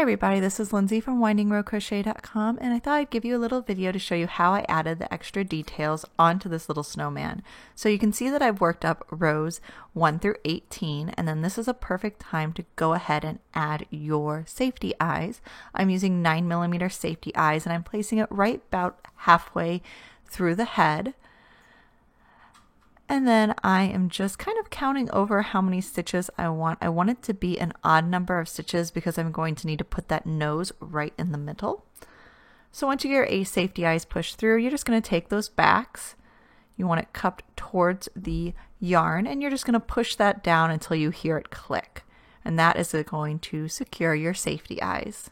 everybody, this is Lindsay from windingroadcrochet.com, and I thought I'd give you a little video to show you how I added the extra details onto this little snowman. So you can see that I've worked up rows 1 through 18, and then this is a perfect time to go ahead and add your safety eyes. I'm using 9mm safety eyes, and I'm placing it right about halfway through the head. And then I am just kind of counting over how many stitches I want. I want it to be an odd number of stitches because I'm going to need to put that nose right in the middle. So once you get your safety eyes pushed through, you're just going to take those backs. You want it cupped towards the yarn, and you're just going to push that down until you hear it click. And that is going to secure your safety eyes.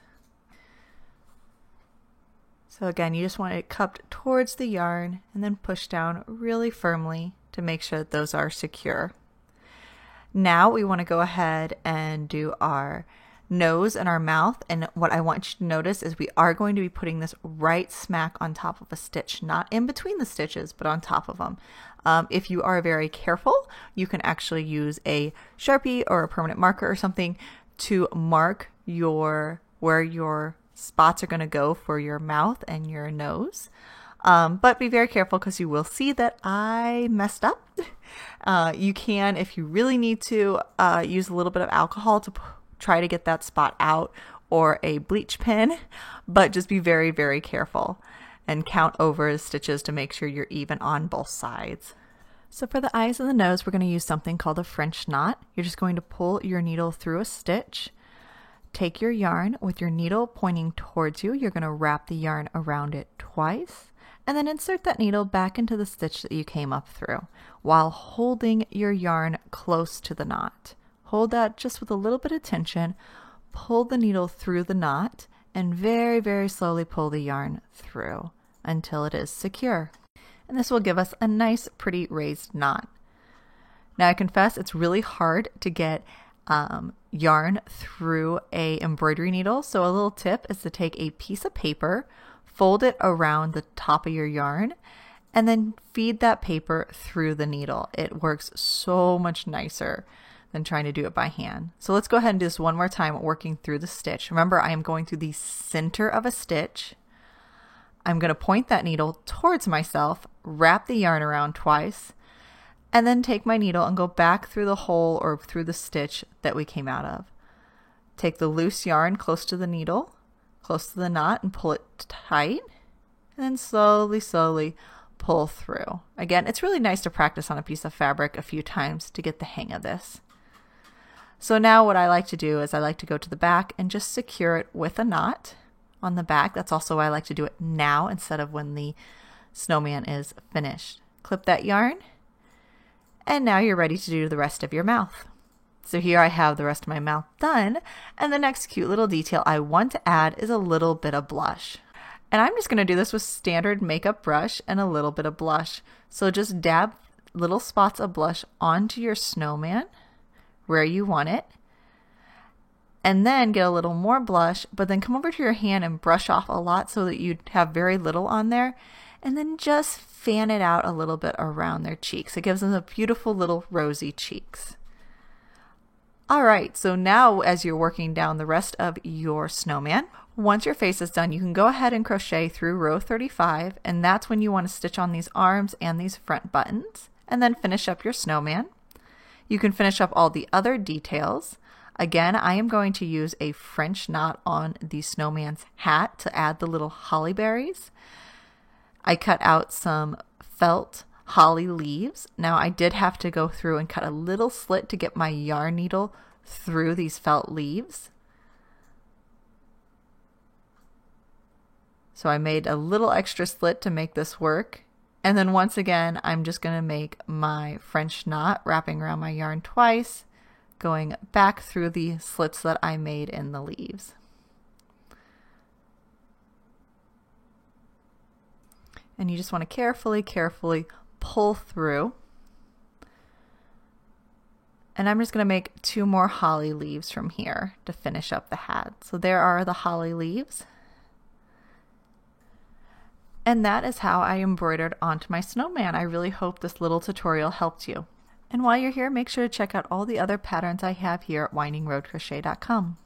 So again, you just want it cupped towards the yarn and then push down really firmly to make sure that those are secure. Now we want to go ahead and do our nose and our mouth, and what I want you to notice is we are going to be putting this right smack on top of a stitch, not in between the stitches, but on top of them. If you are very careful, you can actually use a Sharpie or a permanent marker or something to mark where your spots are going to go for your mouth and your nose. But be very careful because you will see that I messed up. You can, if you really need to, use a little bit of alcohol to try to get that spot out, or a bleach pen, but just be very, very careful and count over the stitches to make sure you're even on both sides. So for the eyes and the nose, we're going to use something called a French knot. You're just going to pull your needle through a stitch. Take your yarn with your needle pointing towards you. You're going to wrap the yarn around it twice. And then insert that needle back into the stitch that you came up through while holding your yarn close to the knot. Hold that just with a little bit of tension, pull the needle through the knot, and very, very slowly pull the yarn through until it is secure. And this will give us a nice, pretty raised knot. Now I confess it's really hard to get yarn through a embroidery needle, so a little tip is to take a piece of paper, fold it around the top of your yarn, and then feed that paper through the needle. It works so much nicer than trying to do it by hand. So let's go ahead and do this one more time, working through the stitch. Remember, I am going through the center of a stitch. I'm going to point that needle towards myself, wrap the yarn around twice, and then take my needle and go back through the hole or through the stitch that we came out of. Take the loose yarn close to the needle, close to the knot, and pull it tight, and then slowly, slowly pull through. Again, it's really nice to practice on a piece of fabric a few times to get the hang of this. So now what I like to do is I like to go to the back and just secure it with a knot on the back. That's also why I like to do it now instead of when the snowman is finished. Clip that yarn, and now you're ready to do the rest of your mouth. So here I have the rest of my mouth done, and the next cute little detail I want to add is a little bit of blush. And I'm just going to do this with standard makeup brush and a little bit of blush. So just dab little spots of blush onto your snowman where you want it, and then get a little more blush, but then come over to your hand and brush off a lot so that you have very little on there, and then just fan it out a little bit around their cheeks. It gives them the beautiful little rosy cheeks. Alright, so now as you're working down the rest of your snowman, once your face is done, you can go ahead and crochet through row 35, and that's when you want to stitch on these arms and these front buttons, and then finish up your snowman. You can finish up all the other details. Again, I am going to use a French knot on the snowman's hat to add the little holly berries. I cut out some felt holly leaves. Now I did have to go through and cut a little slit to get my yarn needle through these felt leaves. So I made a little extra slit to make this work. And then once again, I'm just going to make my French knot, wrapping around my yarn twice, going back through the slits that I made in the leaves. And you just want to carefully, carefully pull through. And I'm just going to make 2 more holly leaves from here to finish up the hat. So there are the holly leaves. And that is how I embroidered onto my snowman. I really hope this little tutorial helped you. And while you're here, make sure to check out all the other patterns I have here at windingroadcrochet.com.